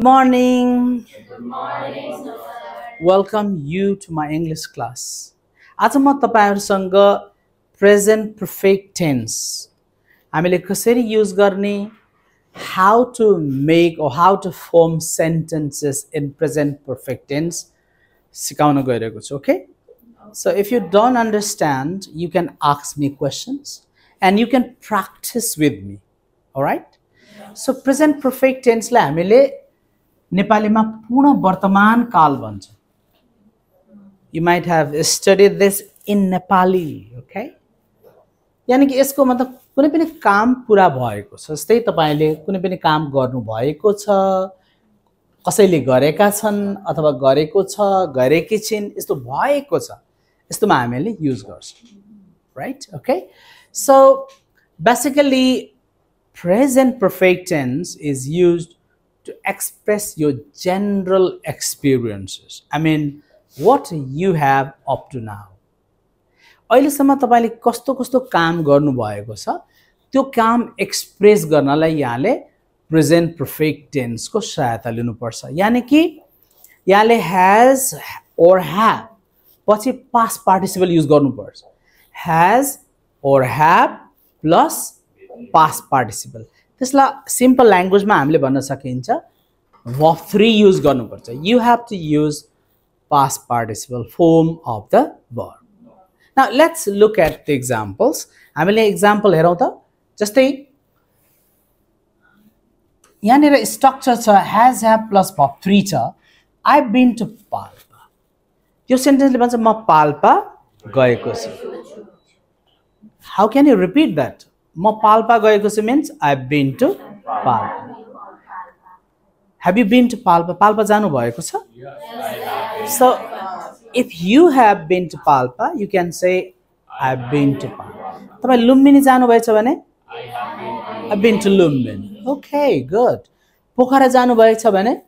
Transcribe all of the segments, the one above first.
morning. Welcome you to my English class. आज म तपाईहरुसँग present perfect tense हामीले कसरी युज गर्ने, how to make or how to form sentences in present perfect tense सिकाउन गइरहेको छु, okay? So if you don't understand, you can ask me questions and you can practice with me. All right? So present perfect tense लाई हामीले नेपालीमा पूर्ण वर्तमान काल भन्छ. You might have studied this in Nepali, okay? यानी कि यसको मतलब कुनै पनि काम पूरा भएको छ. जस्तै तपाईले कुनै पनि काम गर्नु भएको छ, कसैले गरेका छन् अथवा गरेको छ, गरेकी छिन्, यस्तो भएको छ. यस्तोमा हामीले युज गर्छौं. Right? Okay? So basically present perfect tense is used to express your general experiences. I mean, what you have up to now. अहिलेसम्म तपाईले कस्तो कस्तो काम गर्नु भएको छ, त्यो काम एक्सप्रेस गर्नलाई यहाँले प्रेजेन्ट पर्फेक्ट टेन्स को सहायता लिनुपर्छ. यानी कि यहाँले has or have पछि past participle युज गर्नुपर्छ. Has or have plus past participle. त्यसलाई सिम्पल ल्याङ्ग्वेजमा हामीले भन्न सकिन्छ verb 3 युज गर्नुपर्छ. You have to use past participle form of the verb. Now let's look at the examples. हामीले example हेरौं त. जस्तै यहाँनिर स्ट्रक्चर छ has have plus verb 3 छ. I've been to Palpa. यो सेन्टेन्सले भन्छ म पाल्पा गएको छु. How can you repeat that? म पाल्पा गएको छु means I've been to Palpa. Have you been to Palpa? Palpa जानु भएको छ? So if you have been to Palpa, you can say I've been to Palpa. तपाईं लुम्बिनी जानु भएछ भने I've been to Lumbini. Okay, good. Pokhara जानु भएछ भने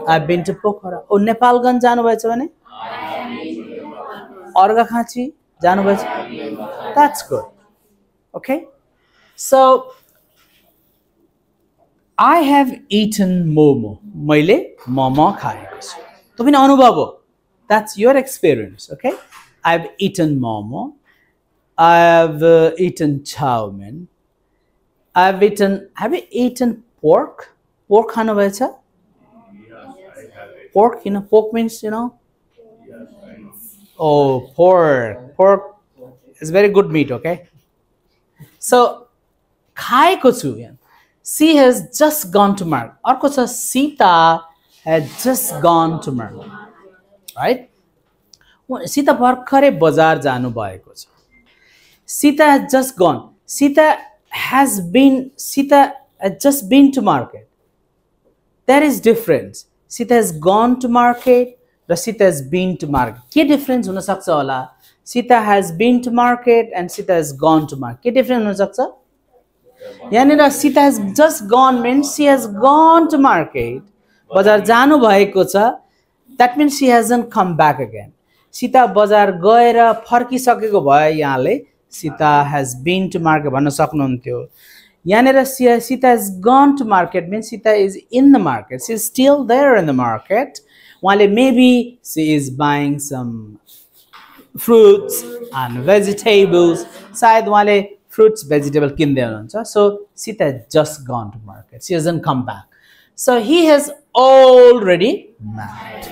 I've been to पोखरा. ओ नेपालगञ्ज जानु भएछ भने अर्घाखाँची जानु भएछ. That's good. Okay? So I have eaten momo. मैले मोमो खाएको छु. त्यो पनि अनुभव हो. That's your experience, okay? I've eaten momo. I've eaten chow mein. Have you eaten pork? Pork khanu bhayecha? Yes, I have it. Pork, pork means, Oh, pork. Pork is very good meat, okay? So, खाएको छु. She has just gone to market. अर्को छ Sita had just gone to market. Right? Sita भर्खरै बजार जानु भएको छ. Sita has just gone. Sita has just been to market. There is difference. Sita has gone to market र Sita has been to market. के difference हुन सक्छ होला? Sita has been to market and Sita has gone to market. के difference हुन सक्छ? यहाँनिर Sita has just gone means she has gone to market. बजार जानु भएको छ. That means she hasn't come back again. Sita बजार गएर फर्किसकेको भए यहाँले Sita has been to market भन्न सक्नुहुन्थ्यो. यहाँनिर Sita has gone to market means Sita is in the market. She is still there in the market. While maybe she is buying some fruits and vegetables. सायद उहाँले fruits, vegetable किन्दै हुनुहुन्छ. So Sita has just gone to market. She hasn't come back. So he has already married.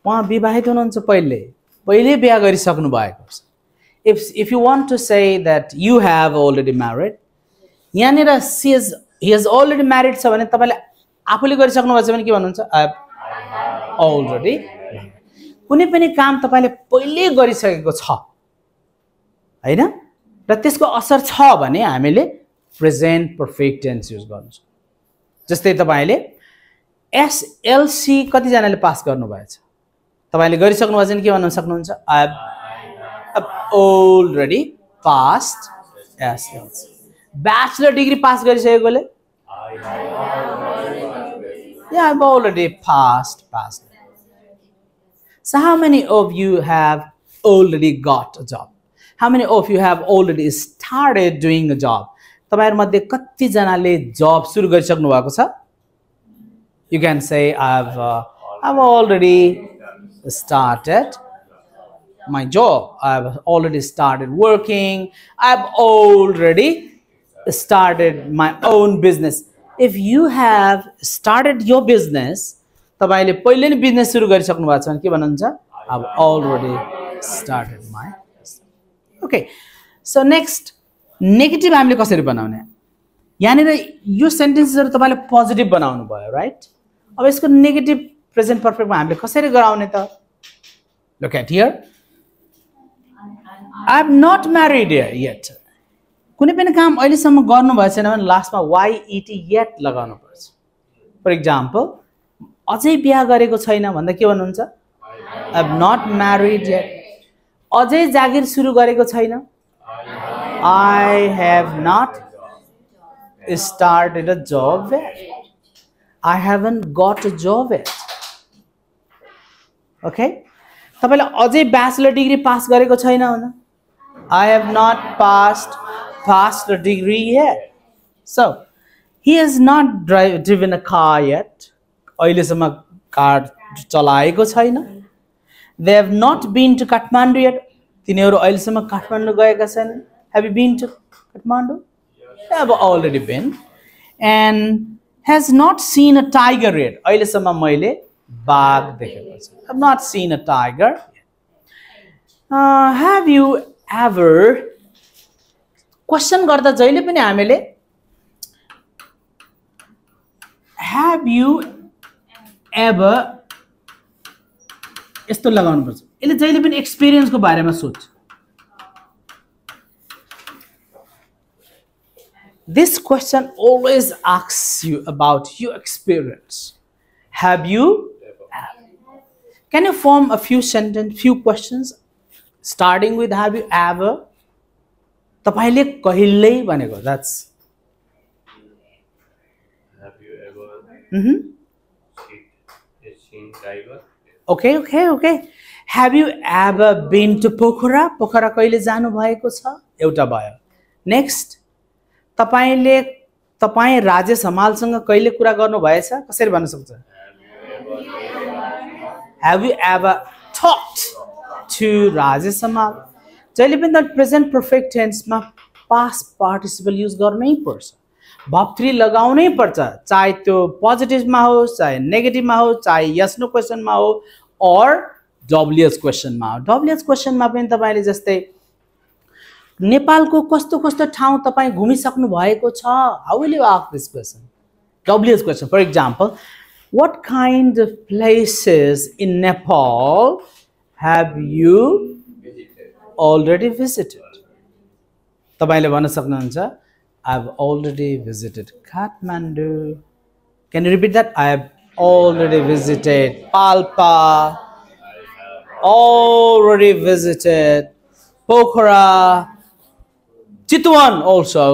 उहाँ विवाहित हुनुहुन्छ पहिले बिहे गरिसक्नु भएको छ. If you want to say that you have already married, यहाँनिर he has already married छ भने तपाईले आफूले गरिसक्नु भएको छ भने के भन्नुहुन्छ? I have already married. कुनै पनि काम तपाईले पहिले गरिसकेको छ हैन र त्यसको असर छ भने हामीले प्रेजेन्ट पर्फेक्ट टेन्स युज गर्छौं. जस्तै तपाईले SLC कति जनाले पास गर्नु भएछ? तपाईले गरिसक्नु भएको छ भने के भन्न सक्नुहुन्छ? I have already passed SLC. Bachelor degree pass गरिसकेकोले? Yeah, I've already passed. So how many of you have already got a job? How many of you have already started doing a job? तपाईहरु मध्ये कति जनाले जब सुरु गरिसक्नु भएको छ? You can say I've already started my job. I've already started working. I've already started my own business. If you have started your business, तपाईले पहिले नै बिजनेस सुरु गरिसक्नु भएको छ भने के भन्नुहुन्छ? I've already started my business. Okay. So next, negative हामीले कसरी बनाउने? यहाँनिर यो सेन्टेन्सेसहरु तपाईले पोजिटिभ बनाउनु भयो, राइट? अब यसको नेगेटिभ प्रेजेन्ट पर्फेक्टमा हामीले कसरी गराउने त? Look at here. I am not married yet. कुनै पनि काम अहिलेसम्म गर्नु भएको छैन भने लास्टमा YET yet लगाउनु पर्छ. For example, अझै बिहा गरेको छैन भन्दा के भन्नुहुन्छ? I have not married yet. अझै जागिर सुरु गरेको छैन? I have not started a job yet. I haven't got a job yet. Okay? तपाईले अझै ब्याचलर डिग्री पास गरेको छैन भन्दा? I have not passed the degree yet. So, he has not driven a car yet. अहिलेसम्म car चलाएको छैन. They have not been to Kathmandu yet. तिनीहरु अहिलेसम्म काठमाडौँ गएका छैनन्. Have you been to Kathmandu? They have already been. And has not seen a tiger yet. अहिलेसम्म मैले बाघ देखेको छैन. I have not seen a tiger yet. Have you ever question गर्दा जहिले पनि हामीले have you ever यस्तो लगाउनु पर्छ. यसले जहिले पनि एक्सपिरियन्सको बारेमा सोच. This question always asks you about your experience. Have you? Can you form a few questions starting with have you ever? तपाईले कहिल्यै भनेको. That's. Have you ever seen tiger? Okay. Have you ever been to Pokhara? Pokhara कहिले जानु भएको छ? एउटा भयो. Next. तपाई राजेश हमालसँग कहिले कुरा गर्नु भएछ? कसरी भन्न सक्छ? Have you ever talked to Rajesh Hamal? जहिले पनि त प्रेजेन्ट पर्फेक्ट टेन्समा पास्ट पार्टिसिपल युज गर्नै पर्छ. verb 3 लगाउनै पर्छ. चाहे त्यो पोजिटिभमा होस्, चाहे नेगेटिभमा होस्, चाहे यस नो क्वेशनमा हो और डब्ल्युएच क्वेशनमा हो. डब्ल्युएच क्वेशनमा पनि तपाईले जस्तै नेपालको कस्तो कस्तो ठाउँ तपाई घुमिसक्नु भएको छ? How will you ask this question? WH question. For example, what kind of places in Nepal have you already visited? तपाईले भन्न सक्नुहुन्छ I've already visited Kathmandu. Can you repeat that? I have already visited Palpa. Already visited Pokhara. Chitwan also.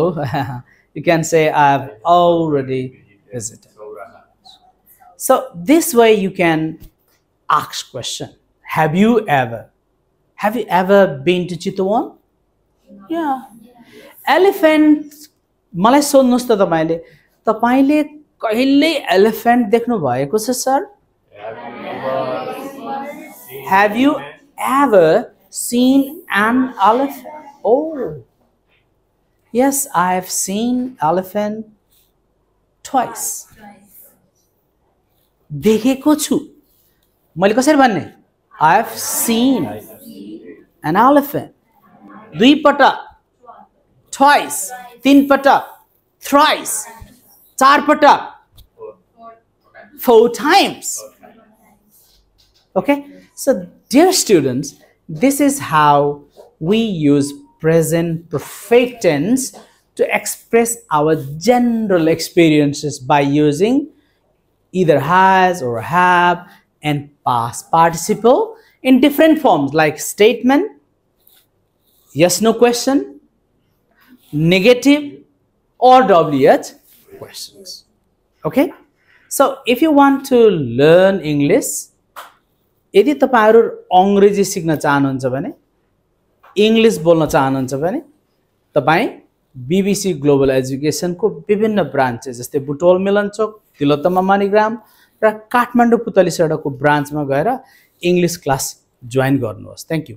You can say I've already visited. So this way you can ask question. Have you ever been to Chitwan? Yeah. Elephant. मलाई सोध्नुस् त तपाईले कहिले elephant देख्नु भएको छ sir? Have you ever seen an elephant? Oh. Yes, I have seen elephant twice. देखेको छु. मैले कसरी भन्ने? I have seen an elephant. दुई पटक. Twice. तीन पटक. Thrice. चार पटक. 4 times. Okay? So, dear students, this is how we use present perfect tense to express our general experiences by using either has or have and past participle in different forms like statement, yes no question, negative or WH questions. Okay? So if you want to learn English, यदि तपाईहरु अंग्रेजी सिक्न चाहनुहुन्छ भने, English बोल्न चाहनुहुन्छ भने, तपाई BBC ग्लोबल एजुकेशन को विभिन्न ब्रान्चेस जस्तै बुटोल मिलनचोक, तिलोत्तमा मणिग्राम, र काठमाडौँ पुतली सडकको ब्रान्चमा गएर इङ्ग्लिस क्लास जोइन गर्नुहोस् थ्याङ्क यू